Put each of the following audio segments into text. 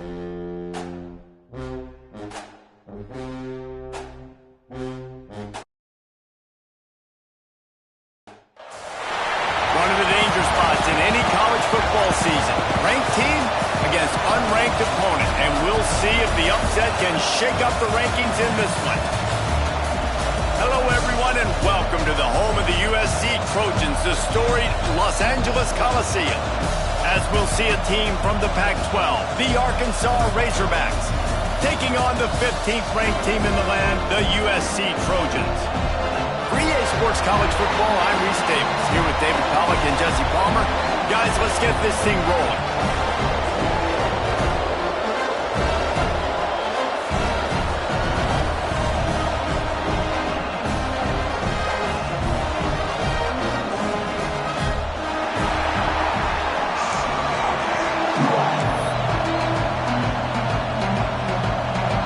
One of the danger spots in any college football season. Ranked team against unranked opponent. And we'll see if the upset can shake up the rankings in this one. Hello, everyone, and welcome to the home of the USC Trojans, the storied Los Angeles Coliseum. As we'll see a team from the Pac-12, the Arkansas Razorbacks, taking on the 15th ranked team in the land, the USC Trojans. For EA Sports College Football, I'm Reese Davis, here with David Pollack and Jesse Palmer. Guys, let's get this thing rolling.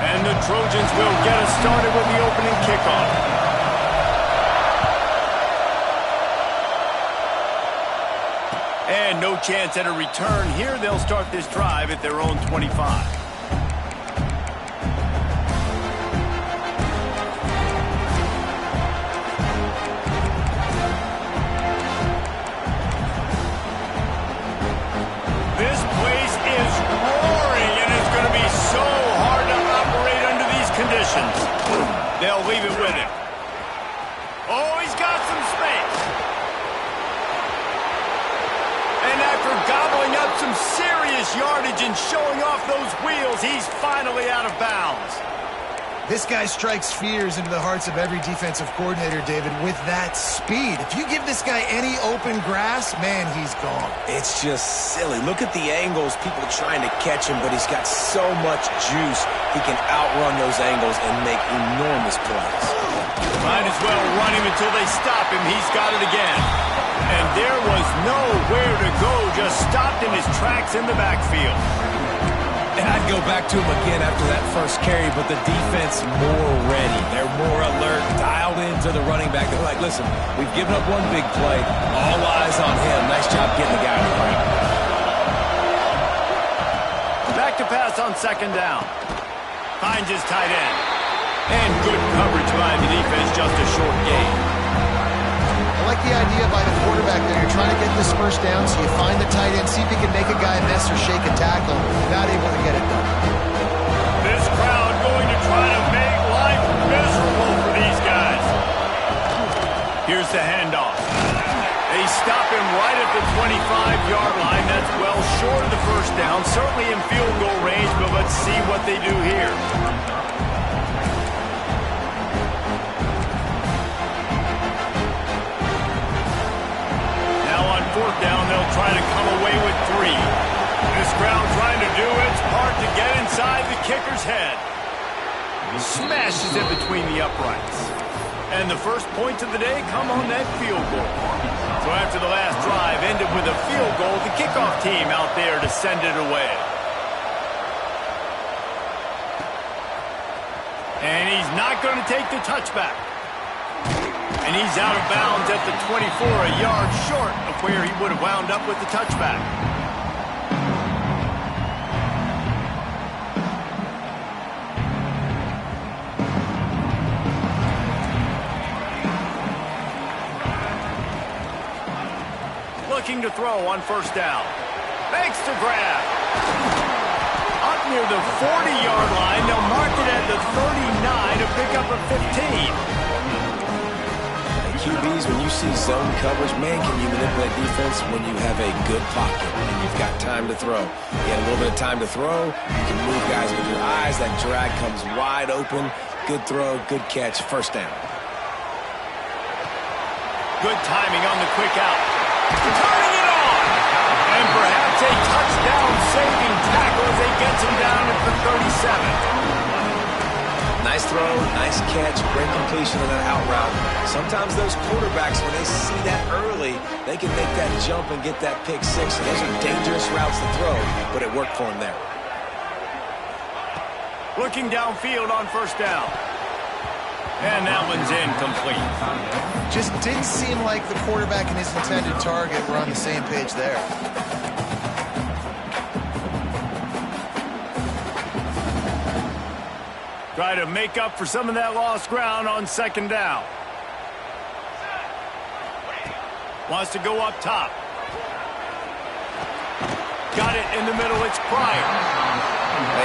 And the Trojans will get us started with the opening kickoff. And no chance at a return here. They'll start this drive at their own 25. This place is roaring, and it's going to be so hard to operate under these conditions. They'll leave it with him. Oh, he's got some space. And after gobbling up some serious yardage and showing off those wheels, he's finally out of bounds. This guy strikes fears into the hearts of every defensive coordinator, David, with that speed. If you give this guy any open grass, man, he's gone. It's just silly. Look at the angles, people trying to catch him, but he's got so much juice. He can outrun those angles and make enormous plays. Might as well run him until they stop him. He's got it again. And there was nowhere to go, just stopped in his tracks in the backfield. And I'd go back to him again after that first carry, but the defense more ready. They're more alert, dialed into the running back. They're like, listen, we've given up one big play. All eyes on him. Nice job getting the guy on the ground. Back to pass on second down. Finds his tight end. And good coverage by the defense, just a short gain. I like the idea by the quarterback there. You're trying to get this first down, so you find the tight end, see if you can make a guy miss or shake a tackle. Not able to get it done. This crowd going to try to make life miserable for these guys. Here's the handoff. They stop him right at the 25-yard line. That's well short of the first down. Certainly in field goal range, but let's see what they do here. Fourth down, they'll try to come away with 3. This crowd trying to do its part to get inside the kicker's head. Smashes it between the uprights. And the first points of the day come on that field goal. So after the last drive ended with a field goal, the kickoff team out there to send it away. And he's not going to take the touchback. And he's out of bounds at the 24, a yard short of where he would have wound up with the touchback. Looking to throw on first down. Makes the grab. Up near the 40-yard line, they'll mark it at the 39 to pick up a 15. QBs, when you see zone coverage, man, can you manipulate defense when you have a good pocket and you've got time to throw. You had a little bit of time to throw. You can move guys with your eyes. That drag comes wide open. Good throw, good catch, first down. Good timing on the quick out. Turning it on! And perhaps a touchdown-saving tackle as they get him down at the 37. Nice throw, nice catch, great completion of that out route. Sometimes those quarterbacks, when they see that early, they can make that jump and get that pick six. And those are dangerous routes to throw, but it worked for him there. Looking downfield on first down. And that one's incomplete. Just didn't seem like the quarterback and his intended target were on the same page there. Try to make up for some of that lost ground on second down. Wants to go up top. Got it in the middle. It's Pryor.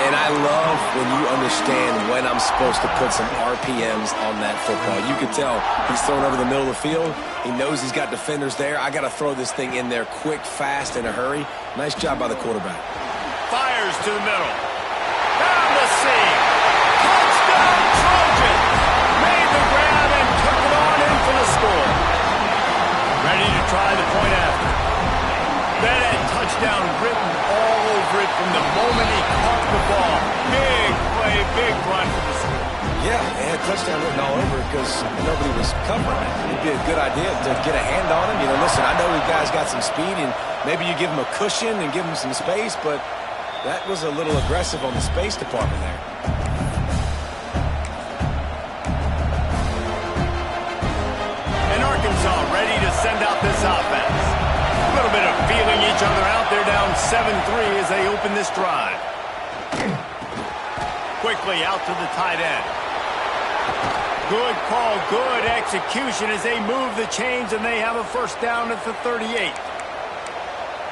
And I love when you understand when I'm supposed to put some RPMs on that football. You can tell he's throwing over the middle of the field. He knows he's got defenders there. I got to throw this thing in there quick, fast, in a hurry. Nice job by the quarterback. Fires to the middle. Down the seam. Touchdown, Trojans. Made the grab and took it on in for the score. Ready to try the point after. That had touchdown written all over it from the moment he caught the ball. Big play, big run for the score. Yeah, they had touchdown written all over it because nobody was covering it. It'd be a good idea to get a hand on him. You know, listen, I know you guys got some speed, and maybe you give him a cushion and give him some space, but that was a little aggressive on the space department there. And Arkansas ready to send out this offense. A little bit of feeling each other out. They're down 7-3 as they open this drive. Quickly out to the tight end. Good call, good execution as they move the chains, and they have a first down at the 38.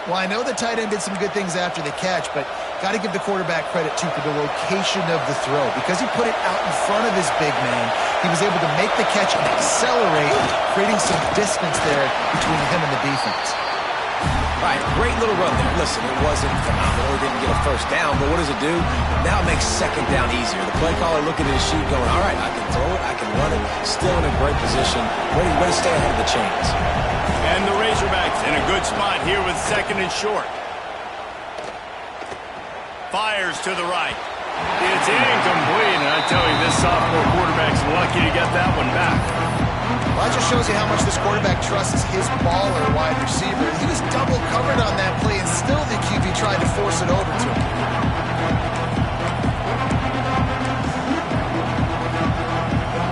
Well, I know the tight end did some good things after the catch, but got to give the quarterback credit, too, for the location of the throw. Because he put it out in front of his big man, he was able to make the catch and accelerate, creating some distance there between him and the defense. All right, great little run there. Listen, it wasn't phenomenal. He didn't get a first down, but what does it do? Now it makes second down easier. The play caller looking at his sheet going, all right, I can throw it, I can run it, still in a great position, ready to stay ahead of the chains. And the Razorbacks in a good spot here with second and short. Fires to the right. It's incomplete, and I tell you, this sophomore quarterback's lucky to get that one back. Well, that just shows you how much this quarterback trusts his baller wide receiver. He was double covered on that play, and still the QB tried to force it over to him.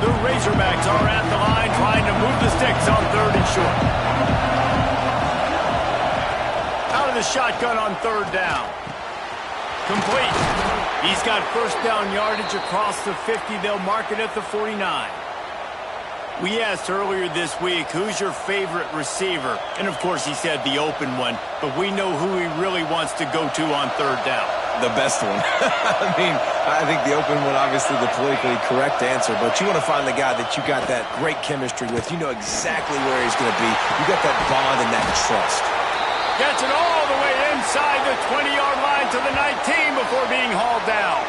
The Razorbacks are at the line trying to move the sticks on third and short. Out of the shotgun on third down. Complete. He's got first down yardage across the 50. They'll mark it at the 49. We asked earlier this week, who's your favorite receiver? And, of course, he said the open one, but we know who he really wants to go to on third down. The best one. I mean, I think the open one, obviously the politically correct answer, but you want to find the guy that you got that great chemistry with. You know exactly where he's going to be. You got that bond and that trust. Gets it all the way inside the 20-yard line to the 19 before being hauled down.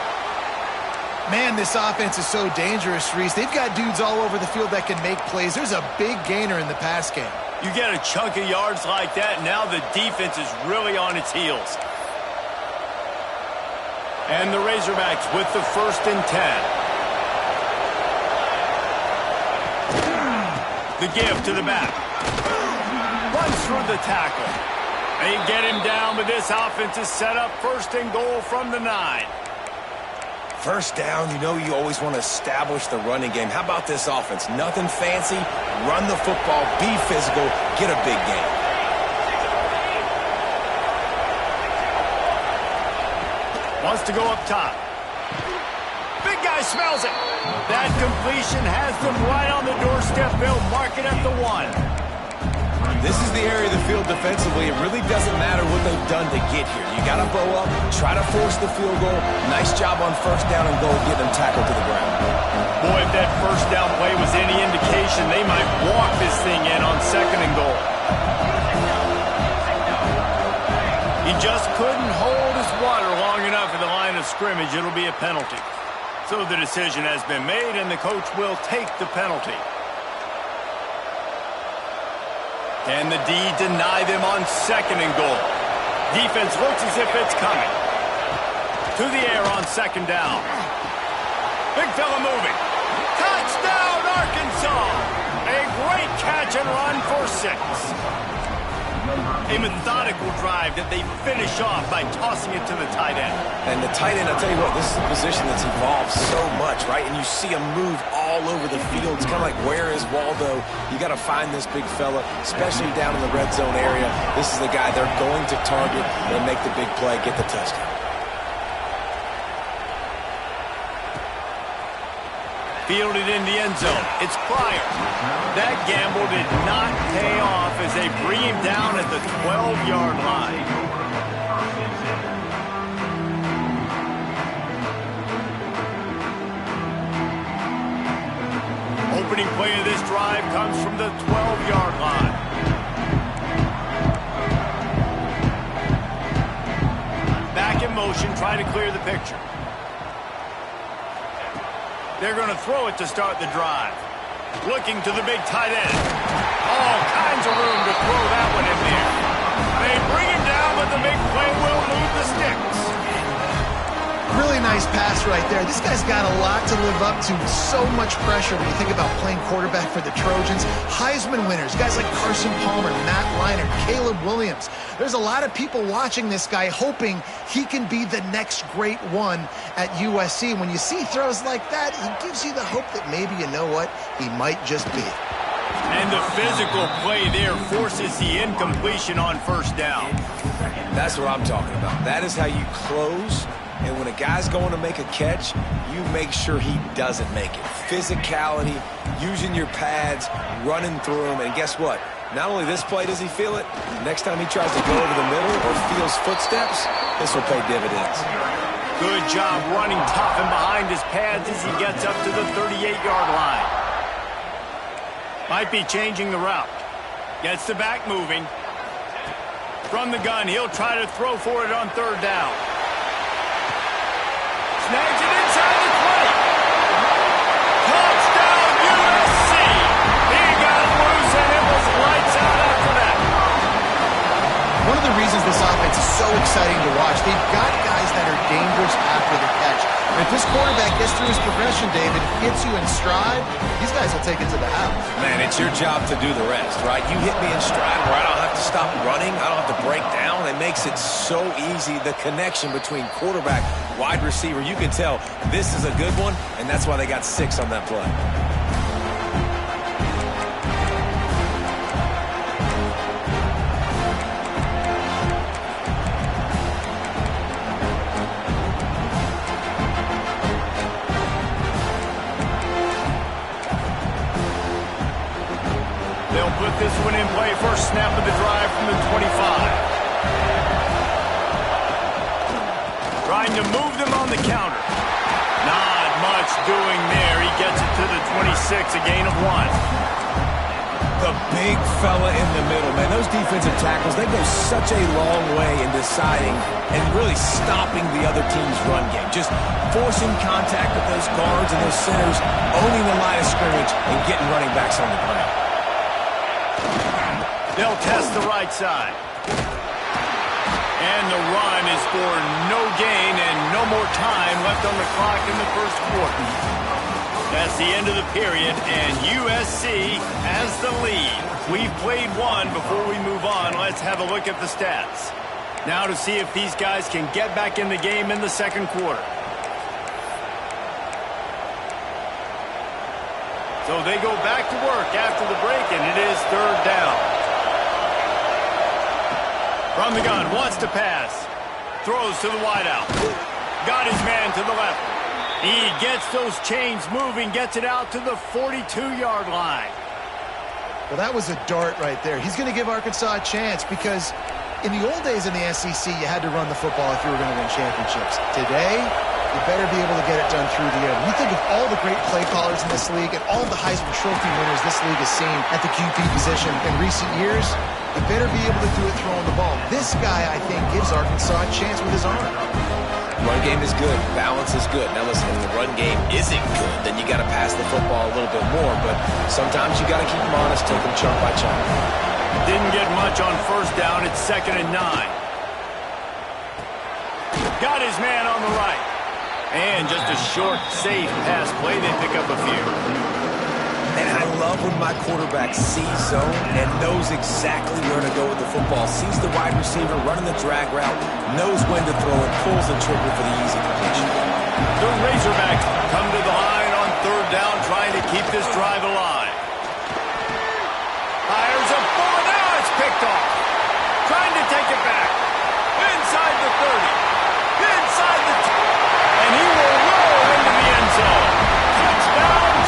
Man, this offense is so dangerous, Reese. They've got dudes all over the field that can make plays. There's a big gainer in the pass game. You get a chunk of yards like that, now the defense is really on its heels. And the Razorbacks with the first and 10. The give to the back. Runs through the tackle. They get him down, but this offense is set up first and goal from the 9. First down, you know you always want to establish the running game. How about this offense? Nothing fancy. Run the football, be physical, get a big gain. Wants to go up top. Big guy smells it. That completion has them right on the doorstep. They'll mark it at the 1. This is the area of the field defensively. It really doesn't matter what they've done to get here. You got to bow up, try to force the field goal. Nice job on first down and goal, get them tackled to the ground. Boy, if that first down play was any indication, they might walk this thing in on second and goal. He just couldn't hold his water long enough at the line of scrimmage. It'll be a penalty. So the decision has been made, and the coach will take the penalty. Can the D deny them on second and goal? Defense looks as if it's coming. To the air on second down. Big fella moving. Touchdown, Arkansas! A great catch and run for 6. A methodical drive that they finish off by tossing it to the tight end. And the tight end, I'll tell you what, this is a position that's evolved so much, right? And you see him move all over the field. It's kind of like, where is Waldo? You got to find this big fella, especially down in the red zone area. This is the guy they're going to target and make the big play, get the touchdown. Fielded in the end zone. It's Pryor. That gamble did not pay off as they bring him down at the 12-yard line. Opening play of this drive comes from the 12-yard line. Back in motion, trying to clear the picture. They're going to throw it to start the drive. Looking to the big tight end. All kinds of room to throw that one in there. They bring him down, but the big play will move the sticks. Really nice pass right there. This guy's got a lot to live up to. So much pressure when you think about playing quarterback for the Trojans. Heisman winners, guys like Carson Palmer, Matt Leinart, Caleb Williams. There's a lot of people watching this guy hoping he can be the next great one at USC. When you see throws like that, it gives you the hope that maybe, you know what, he might just be. And the physical play there forces the incompletion on first down. That's what I'm talking about. That is how you close. And when a guy's going to make a catch, you make sure he doesn't make it. Physicality, using your pads, running through them. And guess what? Not only this play does he feel it, next time he tries to go over the middle or feels footsteps, this will pay dividends. Good job running tough and behind his pads as he gets up to the 38-yard line. Might be changing the route. Gets the back moving. From the gun, he'll try to throw for it on third down. Snags it inside the 20. Touchdown, USC. He got loose, and it was lights out after that. One of the reasons this offense is so exciting to watch, they've got guys that are dangerous after the catch. And if this quarterback gets through his progression, David, gets you in stride, these guys will take it to the house. Man, it's your job to do the rest, right? You hit me in stride where I don't have to stop running. I don't have to break down. It makes it so easy. The connection between quarterback, wide receiver, you can tell this is a good one, and that's why they got 6 on that play. They'll put this one in play. First snap of the drive from the 25. Trying to move them on the counter. Not much doing there. He gets it to the 26, a gain of 1. The big fella in the middle, man. Those defensive tackles, they go such a long way in deciding and really stopping the other team's run game. Just forcing contact with those guards and those centers, owning the line of scrimmage, and getting running backs on the ground. They'll test the right side. And the run is for no gain and no more time left on the clock in the first quarter. That's the end of the period, and USC has the lead. We've played one. Before we move on, let's have a look at the stats. Now to see if these guys can get back in the game in the second quarter. So they go back to work after the break, and it is third down. From the gun, wants to pass. Throws to the wideout. Got his man to the left. He gets those chains moving, gets it out to the 42-yard line. Well, that was a dart right there. He's going to give Arkansas a chance because in the old days in the SEC, you had to run the football if you were going to win championships. Today, you better be able to get it done through the air. When you think of all the great play callers in this league and all the Heisman Trophy winners this league has seen at the QB position in recent years, you better be able to do it throwing the ball. This guy, I think, gives Arkansas a chance with his arm. Run game is good. Balance is good. Now, listen, if the run game isn't good, then you got to pass the football a little bit more. But sometimes you got to keep them honest, take them chunk by chunk. Didn't get much on first down. It's 2nd and 9. Got his man on the right. And just a short, safe pass play. They pick up a few. And I love when my quarterback sees zone and knows exactly where to go with the football. Sees the wide receiver running the drag route, knows when to throw it, pulls the trigger for the easy completion. The Razorbacks come to the line on third down, trying to keep this drive alive. Fires a ball, now it's picked off. Trying to take it back. Inside the 30. Inside the 10. And he will roll into the end zone. Touchdown,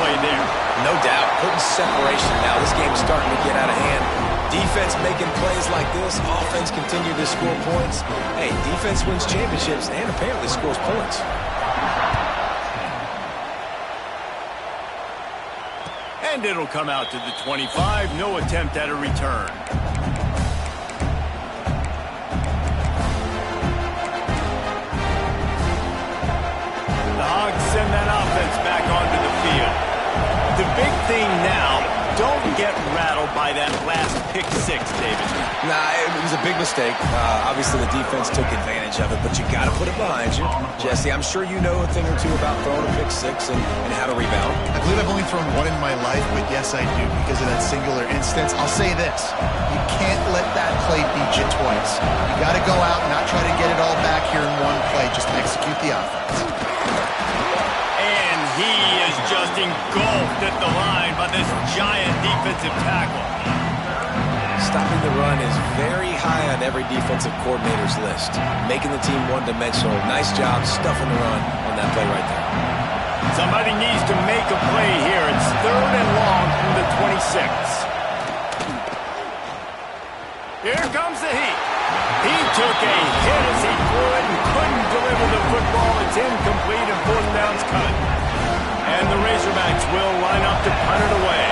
play there. No doubt. Putting separation now. This game's starting to get out of hand. Defense making plays like this. Offense continue to score points. Hey, defense wins championships and apparently scores points. And it'll come out to the 25. No attempt at a return. The Hogs send that offense back onto the field. The big thing now, don't get rattled by that last pick six, David. Nah, it was a big mistake. Obviously, the defense took advantage of it, but you got to put it behind you. Jesse, I'm sure you know a thing or two about throwing a pick six and how to rebound. I believe I've only thrown one in my life, but yes, I do because of that singular instance. I'll say this. You can't let that play beat you twice. You got to go out and not try to get it all back here in one play. Just execute the offense. And he is just engulfed at the line by this giant defensive tackle. Stopping the run is very high on every defensive coordinator's list. Making the team one-dimensional. Nice job stuffing the run on that play right there. Somebody needs to make a play here. It's 3rd and long from the 26. Here comes the heat. He took a hit as he threw it and couldn't deliver the football. It's incomplete and 4th down's cut. And the Razorbacks will line up to punt it away.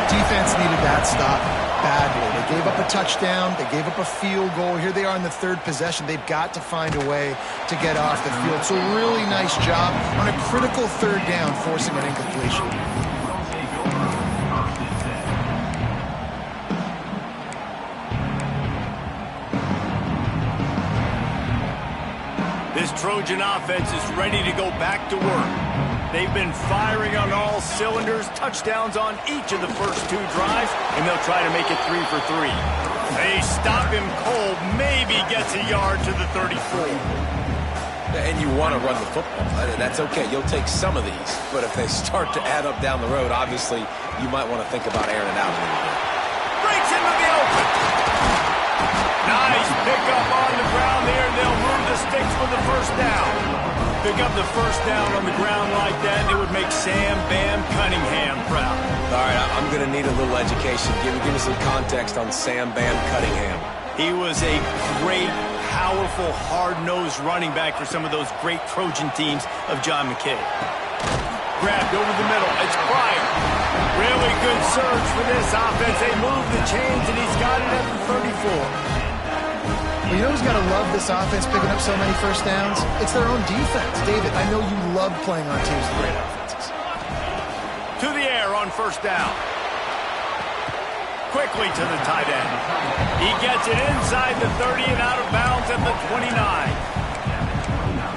Defense needed that stop badly. They gave up a touchdown. They gave up a field goal. Here they are in the 3rd possession. They've got to find a way to get off the field. So really nice job on a critical 3rd down, forcing an incompletion. This Trojan offense is ready to go back to work. They've been firing on all cylinders, touchdowns on each of the first 2 drives, and they'll try to make it 3 for 3. They stop him cold, maybe gets a yard to the 34. And you want to run the football. That's okay. You'll take some of these. But if they start to add up down the road, obviously, you might want to think about airing it out a little bit. Breaks into the open. Nice pickup on the ground there. They'll move the sticks for the 1st down. Pick up the 1st down on the ground like that, and it would make Sam Bam Cunningham proud. All right, I'm going to need a little education. Give me some context on Sam Bam Cunningham. He was a great, powerful, hard-nosed running back for some of those great Trojan teams of John McKay. Grabbed over the middle. It's Pryor. Really good surge for this offense. They move the chains, and he's got it at the 34. Well, you know who's got to love this offense picking up so many 1st downs? It's their own defense. David, I know you love playing on teams with great offenses. To the air on 1st down. Quickly to the tight end. He gets it inside the 30 and out of bounds at the 29.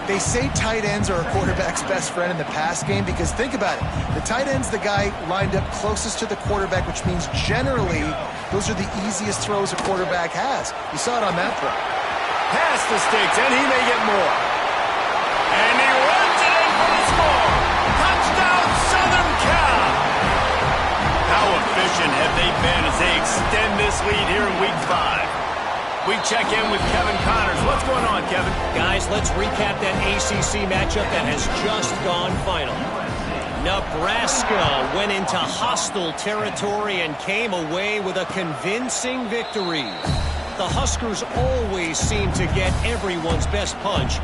They say tight ends are a quarterback's best friend in the pass game because think about it. The tight end's the guy lined up closest to the quarterback, which means generally those are the easiest throws a quarterback has. You saw it on that throw. Past the sticks, and he may get more. And he runs it in for the score. Touchdown, Southern Cal. How efficient have they been as they extend this lead here in Week 5? We check in with Kevin Connors. What's going on, Kevin? Guys, let's recap that ACC matchup that has just gone final. Nebraska went into hostile territory and came away with a convincing victory. The Huskers always seem to get everyone's best punch,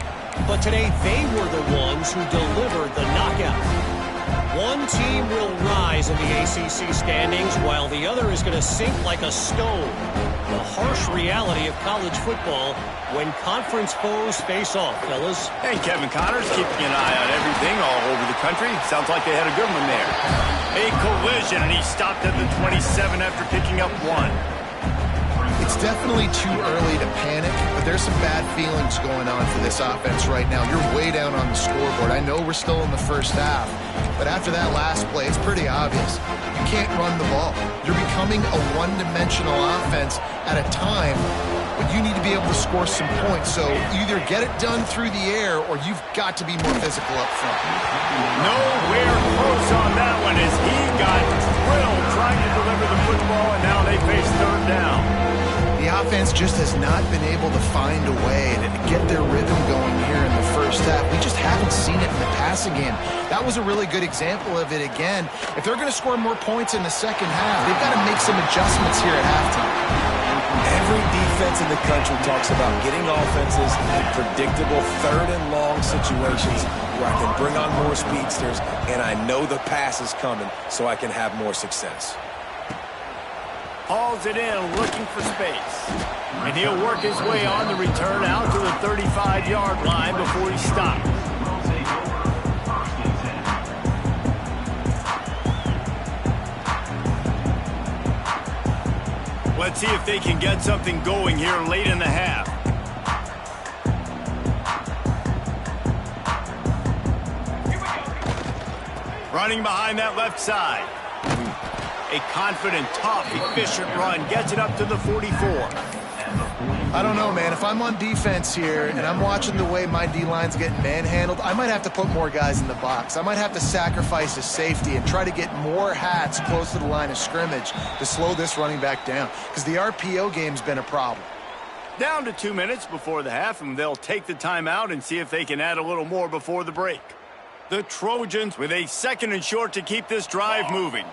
but today they were the ones who delivered the knockout. One team will rise in the ACC standings while the other is going to sink like a stone. The harsh reality of college football when conference foes face off, fellas. Hey, Kevin Connors keeping an eye on everything all over the country. Sounds like they had a good one there. A collision, and he stopped at the 27 after picking up 1. It's definitely too early to panic, but there's some bad feelings going on for this offense right now. You're way down on the scoreboard. I know we're still in the 1st half, but after that last play, it's pretty obvious. You can't run the ball. You're becoming a one-dimensional offense at a time, but you need to be able to score some points. So either get it done through the air or you've got to be more physical up front. Nowhere close on that one as he got drilled trying to deliver the football, and now they face 3rd down. The offense just has not been able to find a way to get their rhythm going here in the first half. We just haven't seen it in the passing game. That was a really good example of it again. If they're going to score more points in the second half, they've got to make some adjustments here at halftime. Every defense in the country talks about getting offenses in predictable third and long situations where I can bring on more speedsters and I know the pass is coming so I can have more success. Hauls it in, looking for space. And he'll work his way on the return out to the 35-yard line before he stops. Let's see if they can get something going here late in the half. Running behind that left side. A confident, tough, efficient run gets it up to the 44. I don't know, man. If I'm on defense here and I'm watching the way my D-line's getting manhandled, I might have to put more guys in the box. I might have to sacrifice a safety and try to get more hats close to the line of scrimmage to slow this running back down, because the RPO game's been a problem. Down to 2 minutes before the half, and they'll take the timeout and see if they can add a little more before the break. The Trojans with a 2nd and short to keep this drive moving.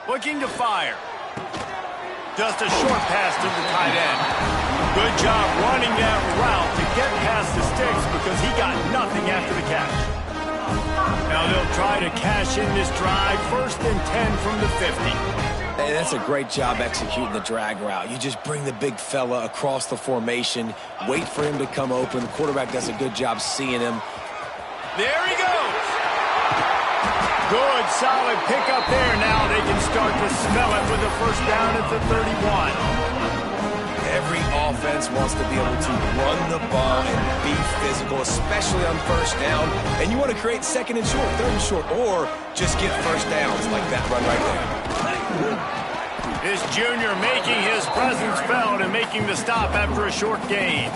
Looking to fire. Just a short pass to the tight end. Good job running that route to get past the sticks because he got nothing after the catch. Now they'll try to cash in this drive. 1st and 10 from the 50. Hey, that's a great job executing the drag route. You just bring the big fella across the formation, wait for him to come open. The quarterback does a good job seeing him. There he goes. Good, solid pickup there. Now they can start to smell it with a 1st down at the 31. Every offense wants to be able to run the ball and be physical, especially on 1st down. And you want to create 2nd and short, 3rd and short, or just get 1st downs like that run right there. This junior making his presence felt and making the stop after a short gain.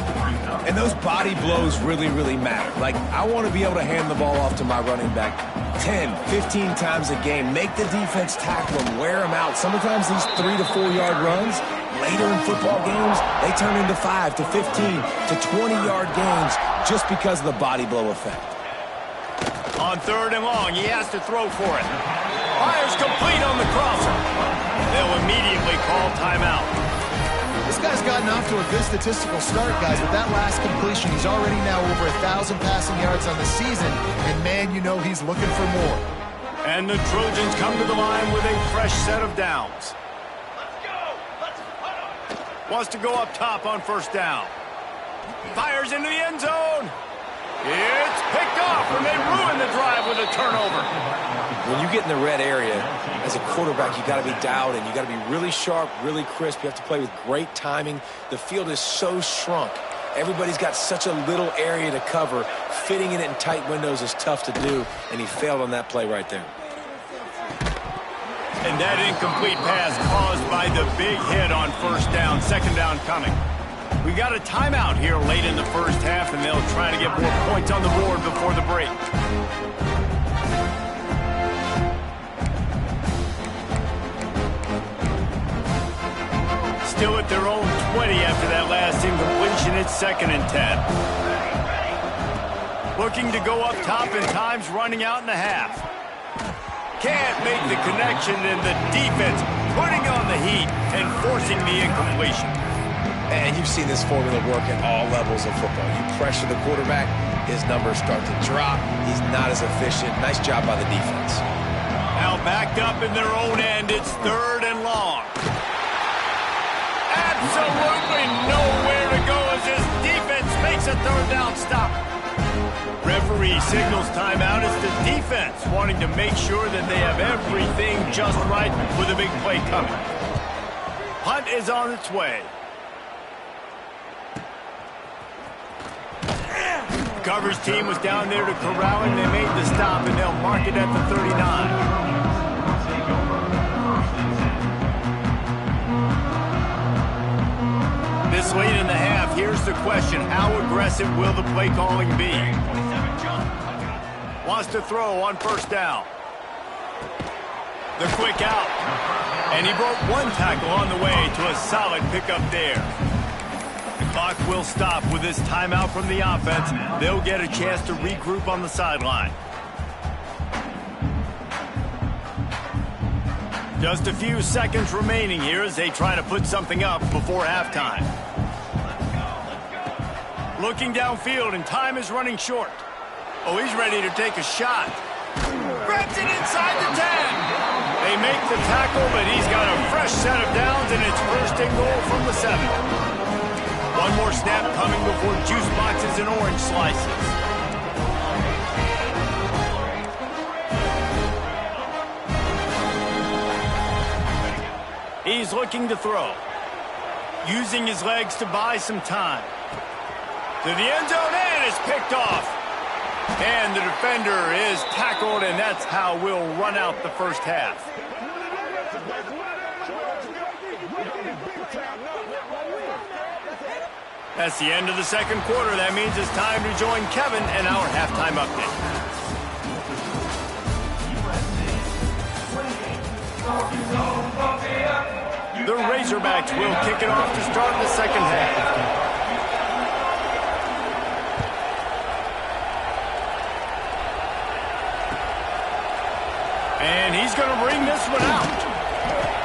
And those body blows really, really matter. Like, I want to be able to hand the ball off to my running back 10, 15 times a game. Make the defense tackle him, wear him out. Sometimes these 3 to 4 yard runs, later in football games, they turn into 5 to 15 to 20-yard gains just because of the body blow effect. On 3rd and long, he has to throw for it. Fires complete on the crosser. They'll immediately call timeout. This guy's gotten off to a good statistical start, guys. With that last completion, he's already now over 1,000 passing yards on the season, and man, you know he's looking for more. And the Trojans come to the line with a fresh set of downs. Let's go! Wants to go up top on 1st down. Fires into the end zone. It's picked off, and they ruin the drive with a turnover. When you get in the red area, as a quarterback, you got to be dialed in. You got to be really sharp, really crisp. You have to play with great timing. The field is so shrunk. Everybody's got such a little area to cover. Fitting it in tight windows is tough to do, and he failed on that play right there. And that incomplete pass caused by the big hit on 1st down. 2nd down coming. We've got a timeout here late in the first half, and they'll try to get more points on the board before the break. Still at their own 20 after that last incompletion. It's 2nd and 10. Looking to go up top, and time's running out in the half. Can't make the connection, and the defense putting on the heat and forcing the incompletion. And you've seen this formula work at all levels of football. You pressure the quarterback, his numbers start to drop. He's not as efficient. Nice job by the defense. Now backed up in their own end, it's 3rd and long. Absolutely nowhere to go as this defense makes a 3rd down stop. Referee signals timeout as the defense wanting to make sure that they have everything just right with a big play coming. Punt is on its way. Coverage team was down there to corral him. They made the stop, and they'll mark it at the 39. This late in the half, here's the question. How aggressive will the play calling be? Wants to throw on 1st down. The quick out. And he broke one tackle on the way to a solid pickup there. The clock will stop with this timeout from the offense. They'll get a chance to regroup on the sideline. Just a few seconds remaining here as they try to put something up before halftime. Looking downfield, and time is running short. Oh, he's ready to take a shot. Grabs it inside the 10. They make the tackle, but he's got a fresh set of downs, and it's first and goal from the 7. One more snap coming before juice boxes and orange slices. He's looking to throw. Using his legs to buy some time. To the end zone, and it's picked off. And the defender is tackled, and that's how we'll run out the first half. That's the end of the second quarter. That means it's time to join Kevin and our halftime update. The Razorbacks will kick it off to start the second half. And he's going to bring this one out.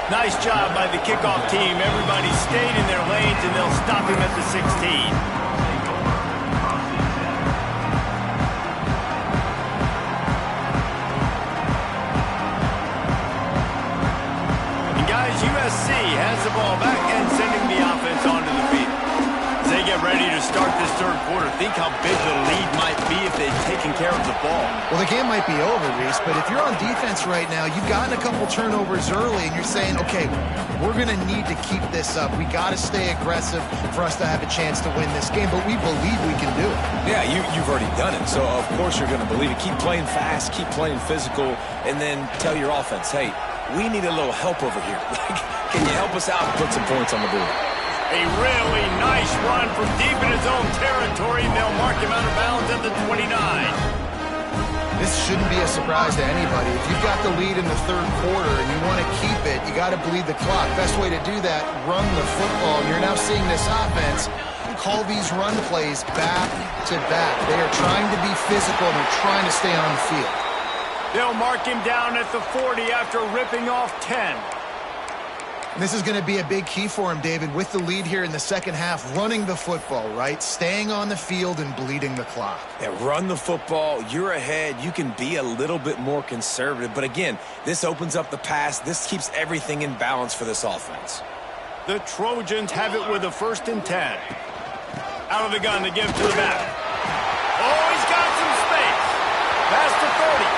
Nice job by the kickoff team. Everybody stayed in their lanes, and they'll stop him at the 16. USC has the ball back and sending the offense onto the field. As they get ready to start this third quarter, think how big the lead might be if they'd taken care of the ball. Well, the game might be over, Reese, but if you're on defense right now, you've gotten a couple turnovers early, and you're saying, okay, we're going to need to keep this up. We got to stay aggressive for us to have a chance to win this game, but we believe we can do it. Yeah, you've already done it, so of course you're going to believe it. Keep playing fast, keep playing physical, and then tell your offense, hey, we need a little help over here. Can you help us out and put some points on the board? A really nice run from deep in his own territory, and they'll mark him out of bounds at the 29. This shouldn't be a surprise to anybody. If you've got the lead in the third quarter and you want to keep it, you got to bleed the clock. Best way to do that, run the football. And you're now seeing this offense call these run plays back to back. They are trying to be physical, and they're trying to stay on the field. They'll mark him down at the 40 after ripping off 10. This is going to be a big key for him, David, with the lead here in the second half, running the football, right? Staying on the field and bleeding the clock. Yeah, run the football. You're ahead. You can be a little bit more conservative. But again, this opens up the pass. This keeps everything in balance for this offense. The Trojans have it with a 1st and 10. Out of the gun to give to the back. Oh, he's got some space. Pass to 30.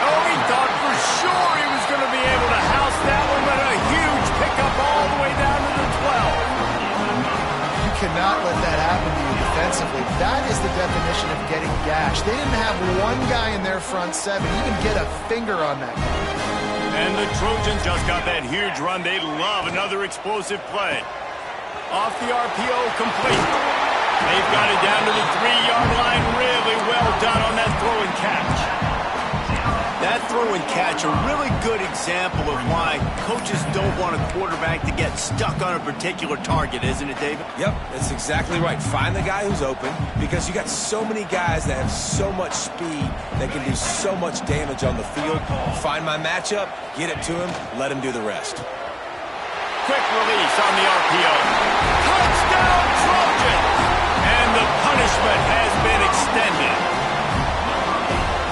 Oh, he thought for sure he was going to be able to house that one, but a huge pickup all the way down to the 12. You cannot let that happen to you defensively. That is the definition of getting gashed. They didn't have one guy in their front 7 even get a finger on that guy. And the Trojans just got that huge run. They love another explosive play. Off the RPO, complete. They've got it down to the 3-yard line. Really well done on that throw and catch. That throw and catch, a really good example of why coaches don't want a quarterback to get stuck on a particular target, isn't it, David? Yep, that's exactly right. Find the guy who's open, because you got so many guys that have so much speed that can do so much damage on the field. Find my matchup, get it to him, let him do the rest. Quick release on the RPO. Touchdown, Trojans! And the punishment has been extended.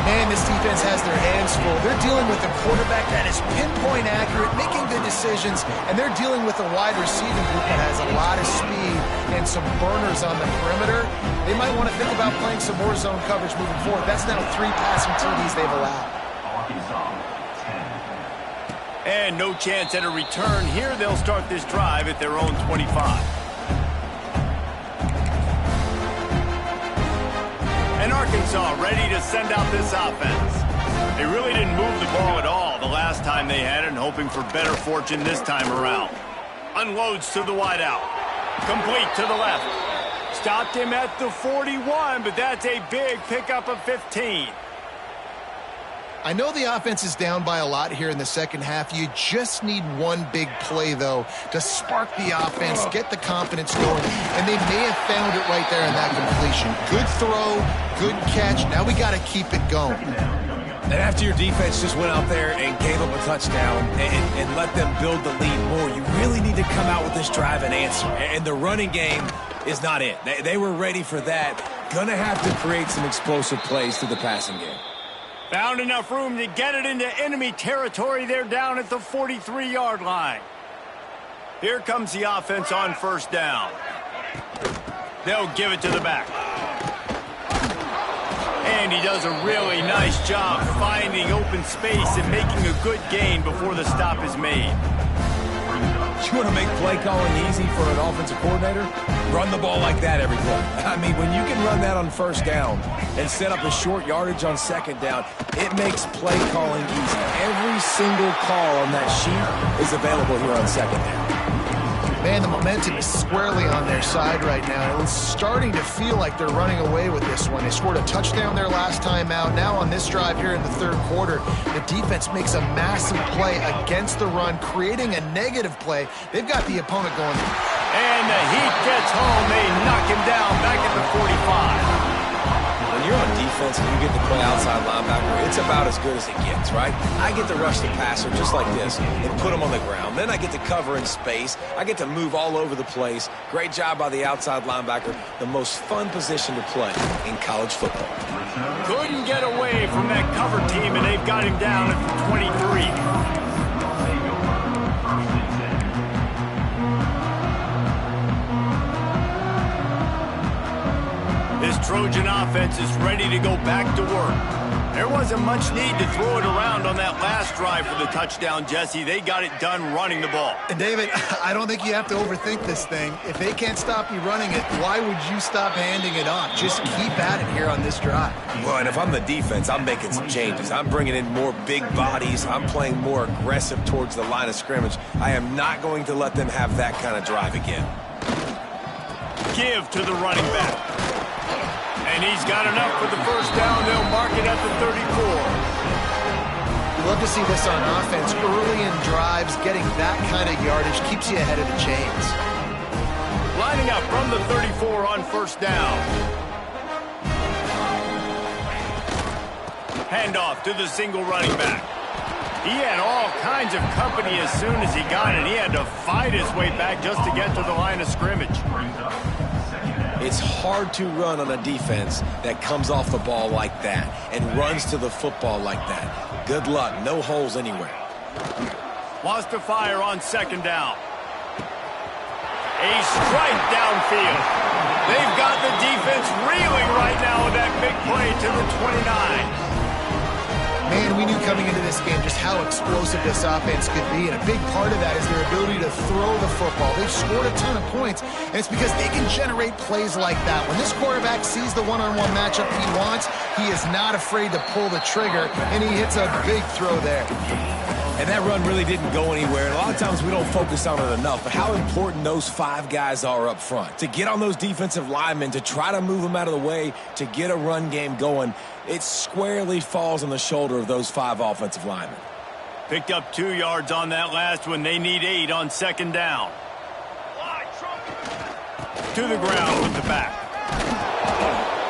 Man, this defense has their hands full. They're dealing with a quarterback that is pinpoint accurate, making good decisions, and they're dealing with a wide receiving group that has a lot of speed and some burners on the perimeter. They might want to think about playing some more zone coverage moving forward. That's now 3 passing TDs they've allowed. And no chance at a return here. They'll start this drive at their own 25. And Arkansas ready to send out this offense. They really didn't move the ball at all the last time they had it, and hoping for better fortune this time around. Unloads to the wideout. Complete to the left. Stopped him at the 41, but that's a big pickup of 15. I know the offense is down by a lot here in the second half. You just need one big play, though, to spark the offense, get the confidence going, and they may have found it right there in that completion. Good throw, good catch. Now we got to keep it going. And after your defense just went out there and gave up a touchdown and let them build the lead more, you really need to come out with this drive and answer. And the running game is not it. They were ready for that. Gonna have to create some explosive plays through the passing game. Found enough room to get it into enemy territory. They're down at the 43-yard line. Here comes the offense on first down. They'll give it to the back. And he does a really nice job finding open space and making a good gain before the stop is made. You want to make play calling easy for an offensive coordinator? Run the ball like that every play. I mean, when you can run that on first down and set up a short yardage on second down, it makes play calling easy. Every single call on that sheet is available here on second down. Man, the momentum is squarely on their side right now. It was starting to feel like they're running away with this one. They scored a touchdown their last time out. Now on this drive here in the third quarter, the defense makes a massive play against the run, creating a negative play. They've got the opponent going. And the heat gets home. They knock him down back at the 45. When you're on defense and you get to play outside linebacker, it's about as good as it gets, right? I get to rush the passer just like this and put him on the ground. Then I get to cover in space. I get to move all over the place. Great job by the outside linebacker. The most fun position to play in college football. Couldn't get away from that cover team, and they've got him down at the 23. This Trojan offense is ready to go back to work. There wasn't much need to throw it around on that last drive for the touchdown, Jesse. They got it done running the ball. And, David, I don't think you have to overthink this thing. If they can't stop you running it, why would you stop handing it off? Just keep at it here on this drive. Well, and if I'm the defense, I'm making some changes. I'm bringing in more big bodies. I'm playing more aggressive towards the line of scrimmage. I am not going to let them have that kind of drive again. Give to the running back. And he's got enough for the first down. They'll mark it at the 34. You love to see this on offense. Early in drives, getting that kind of yardage keeps you ahead of the chains. Lining up from the 34 on first down. Handoff to the single running back. He had all kinds of company as soon as he got it. He had to fight his way back just to get to the line of scrimmage. It's hard to run on a defense that comes off the ball like that and runs to the football like that. Good luck. No holes anywhere. Wants to fire on second down. A strike downfield. They've got the defense reeling right now with that big play to the 29. Man, we knew coming into this game just how explosive this offense could be, and a big part of that is their ability to throw the football. They've scored a ton of points, and it's because they can generate plays like that. When this quarterback sees the one-on-one matchup he wants, he is not afraid to pull the trigger, and he hits a big throw there. And that run really didn't go anywhere. And a lot of times we don't focus on it enough, but how important those five guys are up front. To get on those defensive linemen, to try to move them out of the way, to get a run game going, it squarely falls on the shoulder of those five offensive linemen. Picked up 2 yards on that last one. They need 8 on second down. To the ground with the back.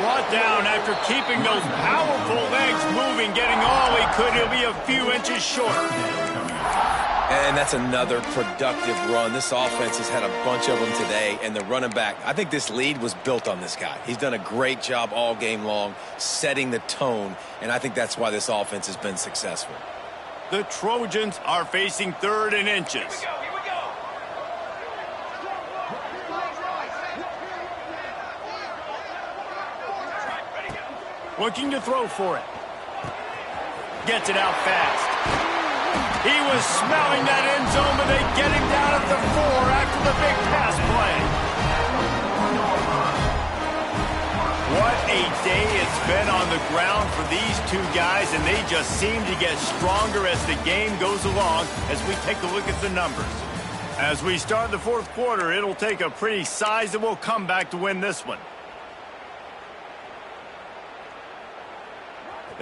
Brought down after keeping those powerful legs moving, getting all he could. He'll be a few inches short. And that's another productive run. This offense has had a bunch of them today, and the running back, I think this lead was built on this guy. He's done a great job all game long, setting the tone, and I think that's why this offense has been successful. The Trojans are facing 3rd and inches. Looking to throw for it. Gets it out fast. He was smelling that end zone, but they get him down at the 4 after the big pass play. What a day it's been on the ground for these two guys, and they just seem to get stronger as the game goes along as we take a look at the numbers. As we start the 4th quarter, it'll take a pretty sizable comeback to win this one.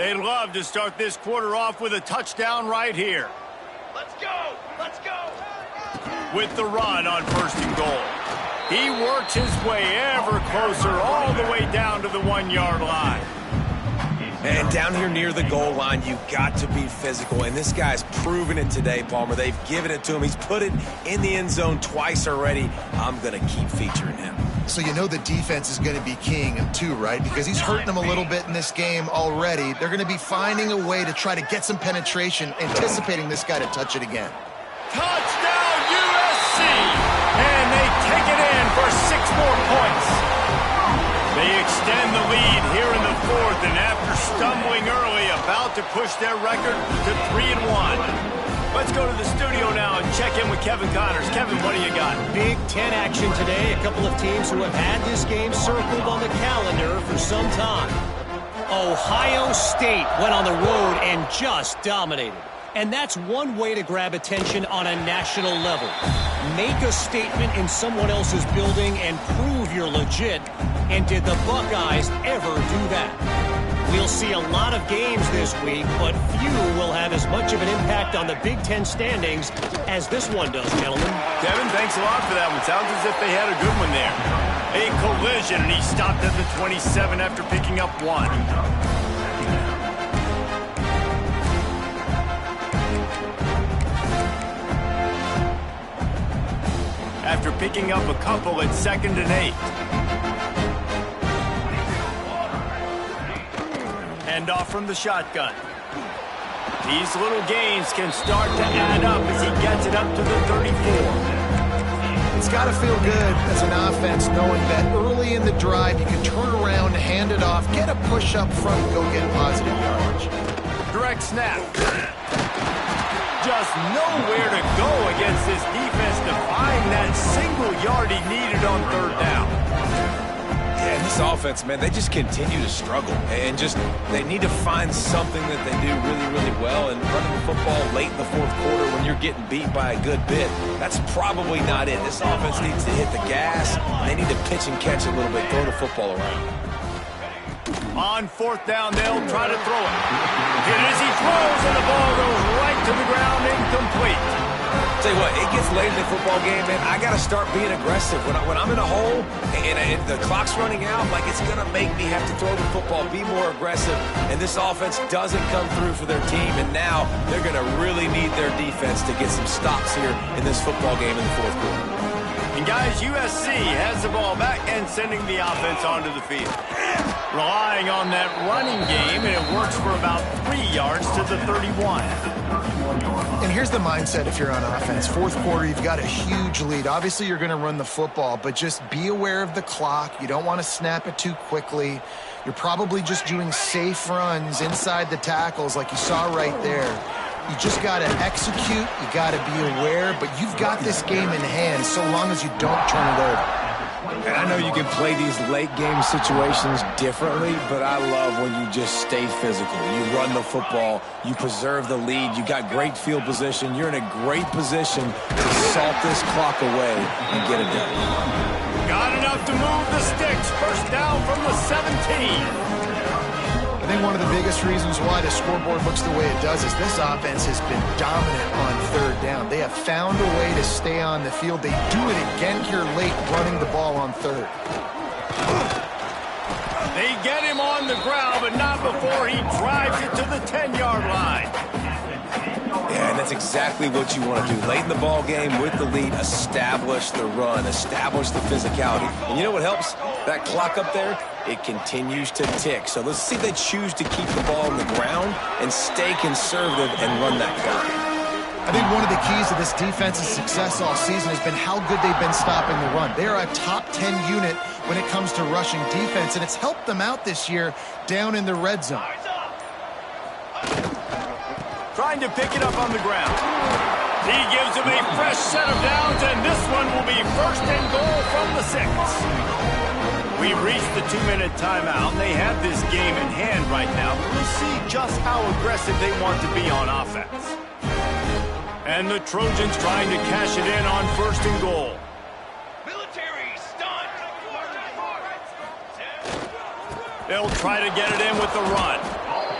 They'd love to start this quarter off with a touchdown right here. Let's go! Let's go! With the run on 1st and goal. He works his way ever closer all the way down to the 1-yard line. And down here near the goal line, you've got to be physical. And this guy's proven it today, Palmer. They've given it to him. He's put it in the end zone twice already. I'm going to keep featuring him. So you know the defense is going to be keying him too, right? Because he's hurting them a little bit in this game already. They're going to be finding a way to try to get some penetration, anticipating this guy to touch it again. Touchdown, USC! And they take it in for 6 more points. They extend the lead here in the 4th, and after stumbling early, about to push their record to 3-1. Let's go to the studio now and check in with Kevin Connors. Kevin, what do you got? Big Ten action today. A couple of teams who have had this game circled on the calendar for some time. Ohio State went on the road and just dominated. And that's one way to grab attention on a national level. Make a statement in someone else's building and prove you're legit. And did the Buckeyes ever do that? We'll see a lot of games this week, but few will have as much of an impact on the Big Ten standings as this one does, gentlemen. Kevin, thanks a lot for that one. Sounds as if they had a good one there. A collision, and he stopped at the 27 after picking up 1. After picking up a couple at 2nd and 8. Handoff from the shotgun. These little gains can start to add up as he gets it up to the 34. It's got to feel good as an offense knowing that early in the drive you can turn around, hand it off, get a push up front, and go get positive yardage. Direct snap. Just nowhere to go against this defense to find that single yard he needed on 3rd down. Yeah, this offense, man, they just continue to struggle. And they need to find something that they do really, really well. And running the football late in the 4th quarter when you're getting beat by a good bit, that's probably not it. This offense needs to hit the gas. They need to pitch and catch a little bit, throw the football around. On 4th down, they'll try to throw it. It is, he throws, and the ball goes right to the ground, incomplete. Tell you what, it gets late in the football game, man. I got to start being aggressive. When I'm in a hole and the clock's running out, like it's going to make me have to throw the football, be more aggressive. And this offense doesn't come through for their team, and now they're going to really need their defense to get some stops here in this football game in the 4th quarter. And guys, USC has the ball back and sending the offense onto the field. Relying on that running game, and it works for about 3 yards to the 31. And here's the mindset if you're on offense. 4th quarter, you've got a huge lead. Obviously, you're going to run the football, but just be aware of the clock. You don't want to snap it too quickly. You're probably just doing safe runs inside the tackles like you saw right there. You just got to execute. You got to be aware, but you've got this game in hand so long as you don't turn it over. And I know you can play these late game situations differently, but I love when you just stay physical. You run the football, you preserve the lead, you got great field position, you're in a great position to salt this clock away and get it done. Got enough to move the sticks. 1st down from the 17. I think one of the biggest reasons why the scoreboard looks the way it does is this offense has been dominant on 3rd down. They have found a way to stay on the field. They do it again here late, running the ball on 3rd. They get him on the ground, but not before he drives it to the 10-yard line. Yeah, and that's exactly what you want to do. Late in the ball game with the lead, establish the run, establish the physicality. And you know what helps? That clock up there, it continues to tick. So let's see if they choose to keep the ball on the ground and stay conservative and run that clock. I think one of the keys to this defense's success all season has been how good they've been stopping the run. They are a top 10 unit when it comes to rushing defense, and it's helped them out this year down in the red zone. Trying to pick it up on the ground. He gives him a fresh set of downs, and this one will be 1st and goal from the 6. We reached the 2-minute timeout, and they have this game in hand right now. We'll see just how aggressive they want to be on offense. And the Trojans trying to cash it in on 1st and goal. Military stunt. They'll try to get it in with the run.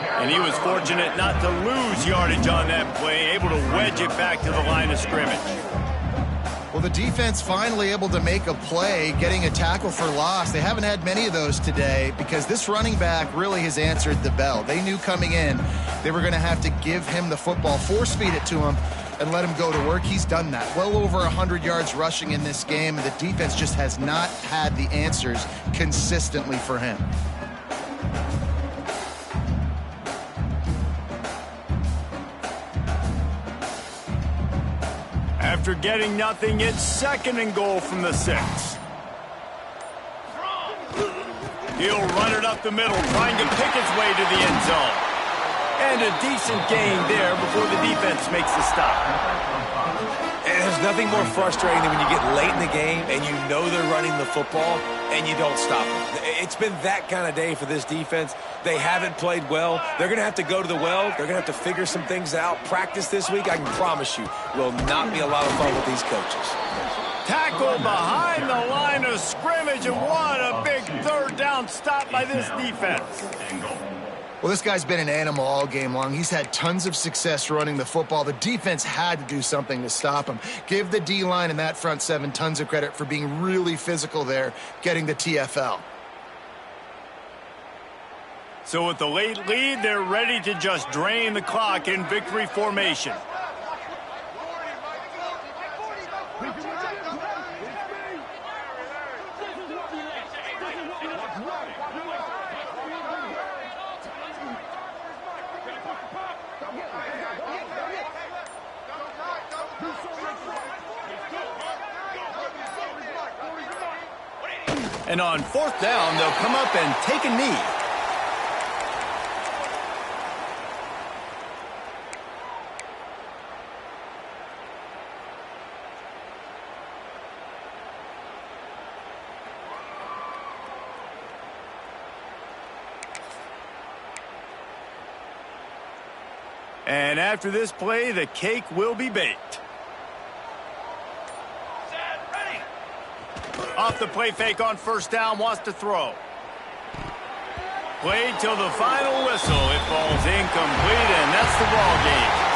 And he was fortunate not to lose yardage on that play, able to wedge it back to the line of scrimmage. Well, the defense finally able to make a play, getting a tackle for loss. They haven't had many of those today because this running back really has answered the bell. They knew coming in they were going to have to give him the football, force feed it to him, and let him go to work. He's done that. Well over 100 yards rushing in this game, and the defense just has not had the answers consistently for him. After getting nothing, it's 2nd and goal from the 6. He'll run it up the middle, trying to pick his way to the end zone. And a decent gain there before the defense makes the stop. And there's nothing more frustrating than when you get late in the game and you know they're running the football and you don't stop them. It's been that kind of day for this defense. They haven't played well. They're going to have to go to the well. They're going to have to figure some things out. Practice this week, I can promise you, will not be a lot of fun with these coaches. Tackle behind the line of scrimmage, and what a big 3rd down stop by this defense. Well, this guy's been an animal all game long. He's had tons of success running the football. The defense had to do something to stop him. Give the D-line and that front 7 tons of credit for being really physical there, getting the TFL. So with the late lead, they're ready to just drain the clock in victory formation. And on 4th down, they'll come up and take a knee. And after this play, the cake will be baked. Off the play fake on 1st down, wants to throw. Played till the final whistle. It falls incomplete, and that's the ball game.